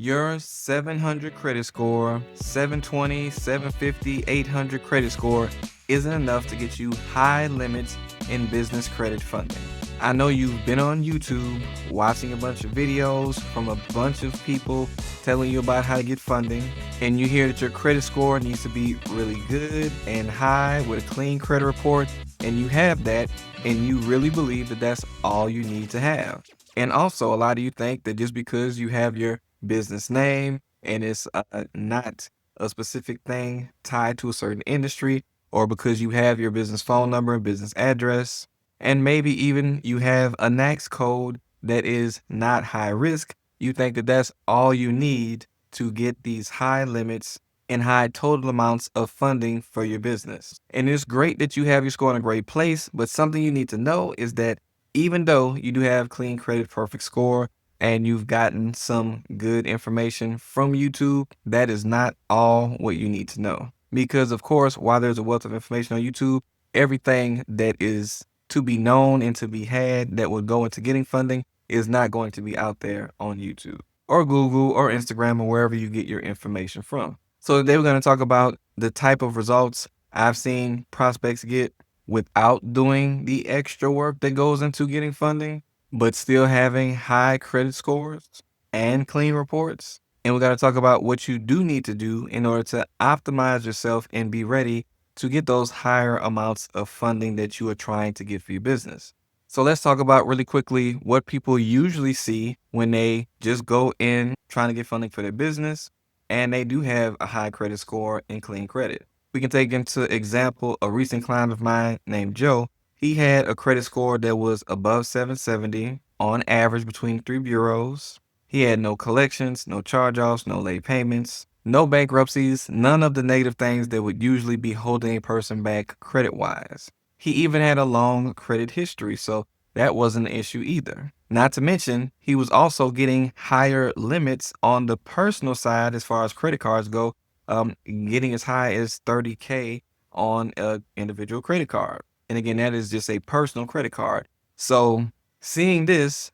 Your 700 credit score, 720, 750, 800 credit score isn't enough to get you high limits in business credit funding. I know you've been on YouTube watching a bunch of videos from a bunch of people telling you about how to get funding, and you hear that your credit score needs to be really good and high with a clean credit report, and you have that, and you really believe that that's all you need to have. And also, a lot of you think that just because you have your business name and it's not a specific thing tied to a certain industry, or because you have your business phone number and business address, and maybe even you have a NAICS code that is not high risk, you think that that's all you need to get these high limits and high total amounts of funding for your business. And it's great that you have your score in a great place, but something you need to know is that even though you do have clean credit, perfect score, and you've gotten some good information from YouTube, that is not all what you need to know. Because of course, while there's a wealth of information on YouTube, everything that is to be known and to be had that would go into getting funding is not going to be out there on YouTube or Google or Instagram or wherever you get your information from. So today we're going to talk about the type of results I've seen prospects get without doing the extra work that goes into getting funding, but still having high credit scores and clean reports. And we got to talk about what you do need to do in order to optimize yourself and be ready to get those higher amounts of funding that you are trying to get for your business. So let's talk about really quickly what people usually see when they just go in trying to get funding for their business and they do have a high credit score and clean credit. We can take into example a recent client of mine named Joe. He had a credit score that was above 770 on average between 3 bureaus. He had no collections, no charge-offs, no late payments, no bankruptcies, none of the negative things that would usually be holding a person back credit-wise. He even had a long credit history, so that wasn't an issue either. Not to mention, he was also getting higher limits on the personal side as far as credit cards go, getting as high as 30K on an individual credit card. And again, that is just a personal credit card. So seeing this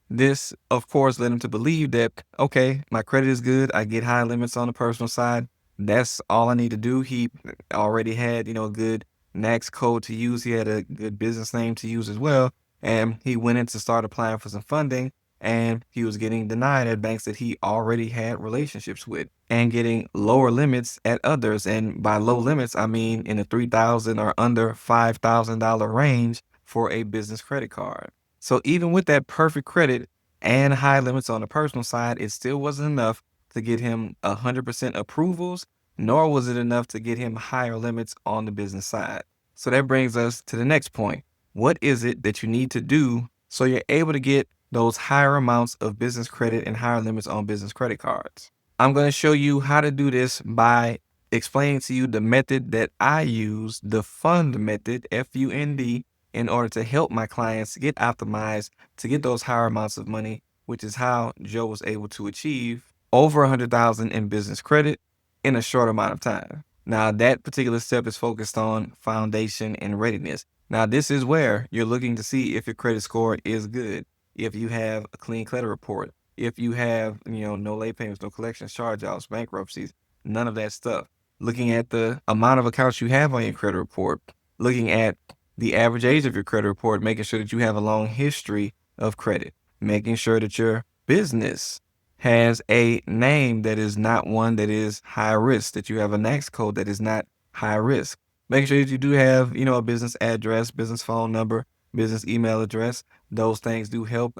of course led him to believe that, okay, my credit is good. I get high limits on the personal side. That's all I need to do. He already had, a good NAICS code to use. He had a good business name to use as well. And he went in to start applying for some funding, and he was getting denied at banks that he already had relationships with and getting lower limits at others. And by low limits, I mean in the $3,000 or under $5,000 range for a business credit card. So even with that perfect credit and high limits on the personal side, it still wasn't enough to get him 100% approvals, nor was it enough to get him higher limits on the business side. So that brings us to the next point. What is it that you need to do so you're able to get those higher amounts of business credit and higher limits on business credit cards? I'm going to show you how to do this by explaining to you the method that I use, the FUND method, FUND, in order to help my clients get optimized to get those higher amounts of money, which is how Joe was able to achieve over $100,000 in business credit in a short amount of time. Now, that particular step is focused on foundation and readiness. Now, this is where you're looking to see if your credit score is good, if you have a clean credit report, if you have, no late payments, no collections, charge-offs, bankruptcies, none of that stuff. Looking at the amount of accounts you have on your credit report, looking at the average age of your credit report, making sure that you have a long history of credit, making sure that your business has a name that is not one that is high risk, that you have a NAICS code that is not high risk. Make sure that you do have, a business address, business phone number, business email address. Those things do help.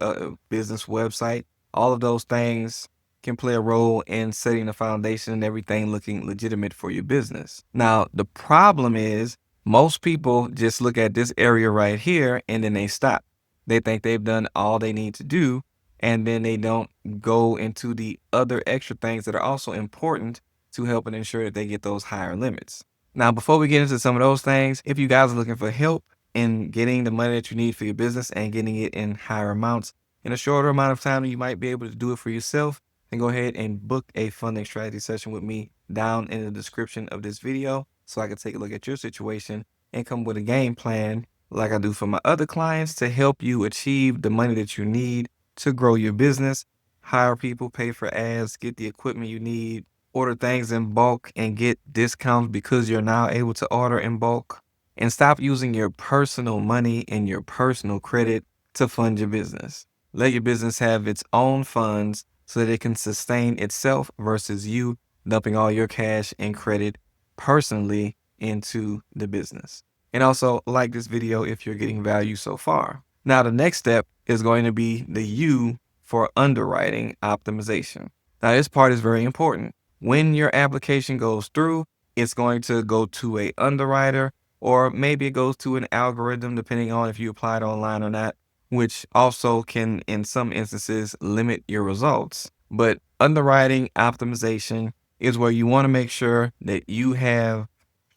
Business website. All of those things can play a role in setting the foundation and everything looking legitimate for your business. Now, the problem is most people just look at this area right here and then they stop. They think they've done all they need to do, and then they don't go into the other extra things that are also important to help and ensure that they get those higher limits. Now, before we get into some of those things, if you guys are looking for help in getting the money that you need for your business and getting it in higher amounts in a shorter amount of time, you might be able to do it for yourself, then go ahead and book a funding strategy session with me down in the description of this video so I can take a look at your situation and come with a game plan like I do for my other clients to help you achieve the money that you need to grow your business, hire people, pay for ads, get the equipment you need, order things in bulk and get discounts because you're now able to order in bulk. And stop using your personal money and your personal credit to fund your business. Let your business have its own funds so that it can sustain itself versus you dumping all your cash and credit personally into the business. And also like this video if you're getting value so far. Now, the next step is going to be the U for underwriting optimization. Now, this part is very important. When your application goes through, it's going to go to a underwriter, or maybe it goes to an algorithm, depending on if you applied online or not, which also can, in some instances, limit your results. But underwriting optimization is where you want to make sure that you have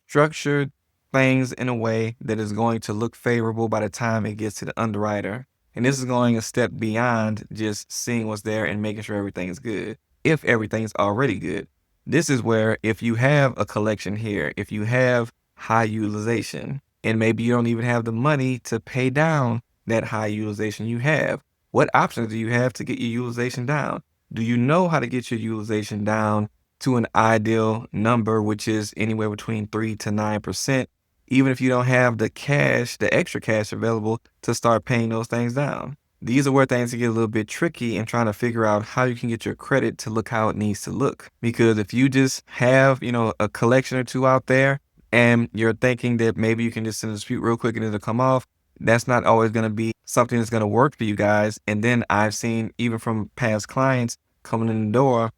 structured things in a way that is going to look favorable by the time it gets to the underwriter. And this is going a step beyond just seeing what's there and making sure everything is good. If everything's already good, this is where if you have a collection here, if you have high utilization, and maybe you don't even have the money to pay down that high utilization you have, what options do you have to get your utilization down? Do you know how to get your utilization down to an ideal number, which is anywhere between 3 to 9%, even if you don't have the cash, the extra cash available to start paying those things down? These are where things get a little bit tricky in trying to figure out how you can get your credit to look how it needs to look. Because if you just have, a collection or two out there and you're thinking that maybe you can just send a dispute real quick and it'll come off, that's not always going to be something that's going to work for you guys. And then I've seen, even from past clients coming in the door,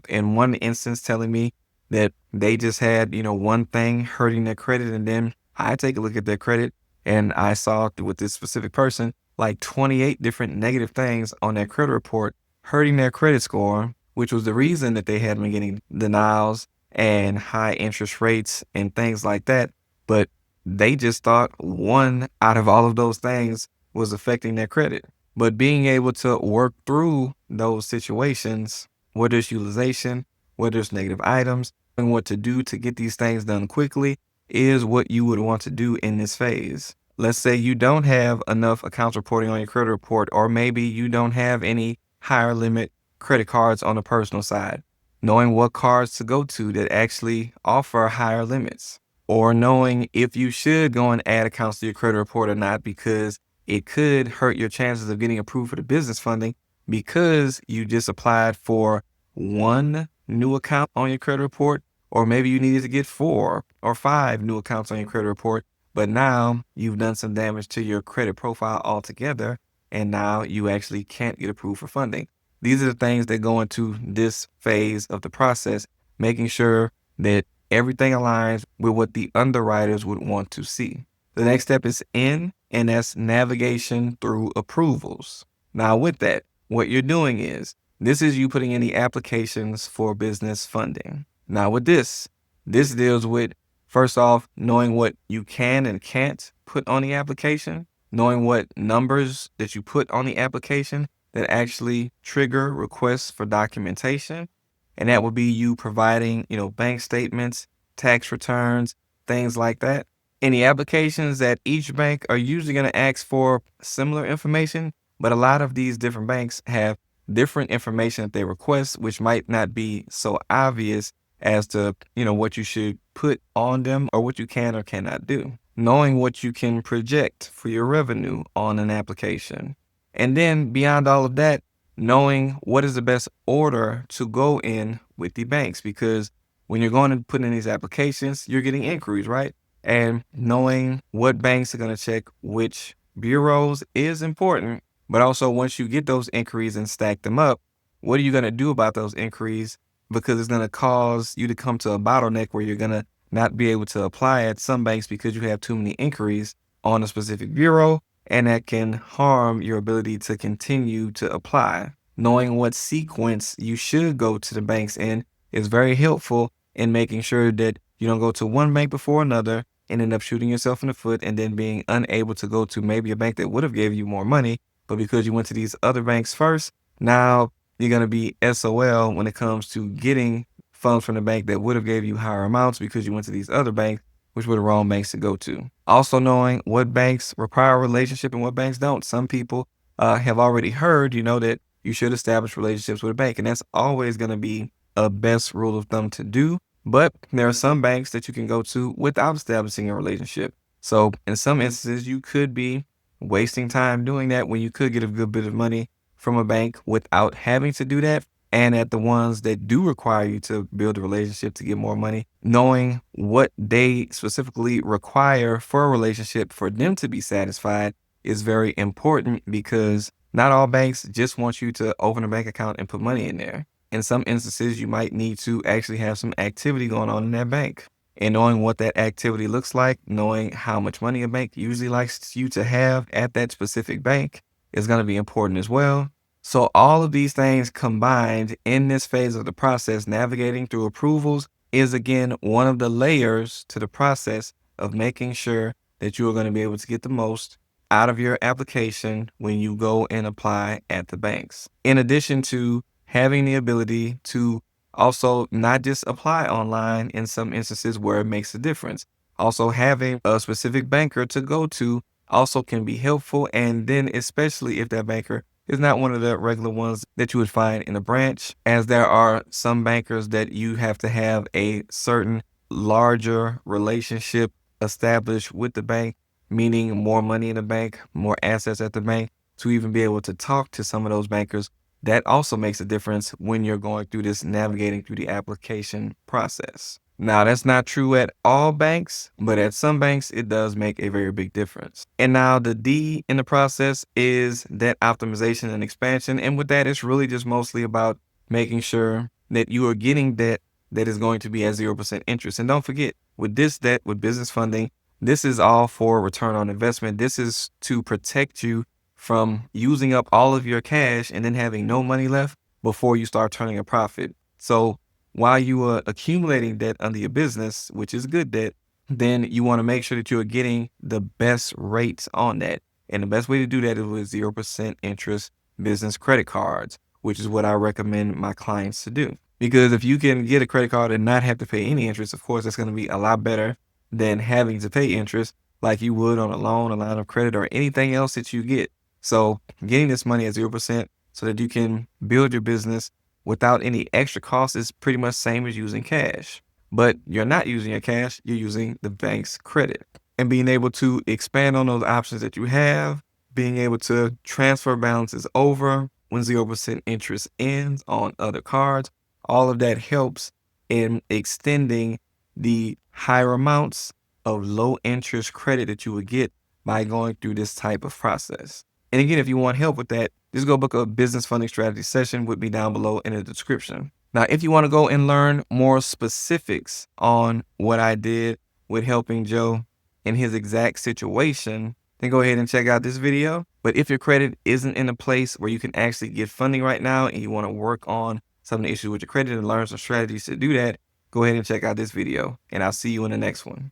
in one instance telling me that they just had, one thing hurting their credit. And then I take a look at their credit and I saw with this specific person, like 28 different negative things on their credit report hurting their credit score, which was the reason that they had been getting denials and high interest rates and things like that. But they just thought one out of all of those things was affecting their credit. But being able to work through those situations, whether it's utilization, whether it's negative items, and what to do to get these things done quickly is what you would want to do in this phase. Let's say you don't have enough accounts reporting on your credit report, or maybe you don't have any higher limit credit cards on the personal side. Knowing what cards to go to that actually offer higher limits, or knowing if you should go and add accounts to your credit report or not, because it could hurt your chances of getting approved for the business funding because you just applied for one new account on your credit report, or maybe you needed to get 4 or 5 new accounts on your credit report, but now you've done some damage to your credit profile altogether, and now you actually can't get approved for funding. These are the things that go into this phase of the process, making sure that everything aligns with what the underwriters would want to see. The next step is N, and that's navigation through approvals. Now with that, what you're doing is, this is you putting in the applications for business funding. Now with this deals with, first off, knowing what you can and can't put on the application, knowing what numbers that you put on the application that actually trigger requests for documentation. And that would be you providing, bank statements, tax returns, things like that. In the applications that each bank are usually going to ask for similar information, but a lot of these different banks have different information that they request, which might not be so obvious as to, what you should put on them or what you can or cannot do. Knowing what you can project for your revenue on an application. And then beyond all of that, knowing what is the best order to go in with the banks, because when you're going to put in these applications, you're getting inquiries, right? And knowing what banks are going to check which bureaus is important. But also, once you get those inquiries and stack them up, what are you going to do about those inquiries? Because it's going to cause you to come to a bottleneck where you're going to not be able to apply at some banks because you have too many inquiries on a specific bureau, and that can harm your ability to continue to apply. Knowing what sequence you should go to the banks in is very helpful in making sure that you don't go to one bank before another and end up shooting yourself in the foot and then being unable to go to maybe a bank that would have gave you more money, but because you went to these other banks first, now you're going to be SOL when it comes to getting funds from the bank that would have gave you higher amounts because you went to these other banks, which were the wrong banks to go to. Also knowing what banks require a relationship and what banks don't. Some people have already heard, that you should establish relationships with a bank. And that's always going to be a best rule of thumb to do. But there are some banks that you can go to without establishing a relationship. So in some instances, you could be wasting time doing that when you could get a good bit of money from a bank without having to do that. And at the ones that do require you to build a relationship to get more money, knowing what they specifically require for a relationship for them to be satisfied is very important, because not all banks just want you to open a bank account and put money in there. In some instances, you might need to actually have some activity going on in that bank. And knowing what that activity looks like, knowing how much money a bank usually likes you to have at that specific bank is going to be important as well. So all of these things combined in this phase of the process, navigating through approvals, is again one of the layers to the process of making sure that you are going to be able to get the most out of your application when you go and apply at the banks. In addition to having the ability to also not just apply online in some instances where it makes a difference, also having a specific banker to go to also can be helpful. And then especially if that banker is not one of the regular ones that you would find in a branch, as there are some bankers that you have to have a certain larger relationship established with the bank, meaning more money in the bank, more assets at the bank, to even be able to talk to some of those bankers. That also makes a difference when you're going through this navigating through the application process. Now, that's not true at all banks, but at some banks, it does make a very big difference. And now the D in the process is debt optimization and expansion. And with that, it's really just mostly about making sure that you are getting debt that is going to be at 0% interest. And don't forget, with this debt, with business funding, this is all for return on investment. This is to protect you from using up all of your cash and then having no money left before you start turning a profit. So while you are accumulating debt under your business, which is good debt, then you want to make sure that you are getting the best rates on that. And the best way to do that is with 0% interest business credit cards, which is what I recommend my clients to do. Because if you can get a credit card and not have to pay any interest, of course, that's going to be a lot better than having to pay interest like you would on a loan, a line of credit, or anything else that you get. So getting this money at 0% so that you can build your business without any extra cost is pretty much same as using cash. But you're not using your cash, you're using the bank's credit. And being able to expand on those options that you have, being able to transfer balances over when 0% interest ends on other cards, all of that helps in extending the higher amounts of low interest credit that you would get by going through this type of process. And again, if you want help with that, just go book a business funding strategy session with me down below in the description. Now, if you want to go and learn more specifics on what I did with helping Joe in his exact situation, then go ahead and check out this video. But if your credit isn't in a place where you can actually get funding right now and you want to work on some of the issues with your credit and learn some strategies to do that, go ahead and check out this video, and I'll see you in the next one.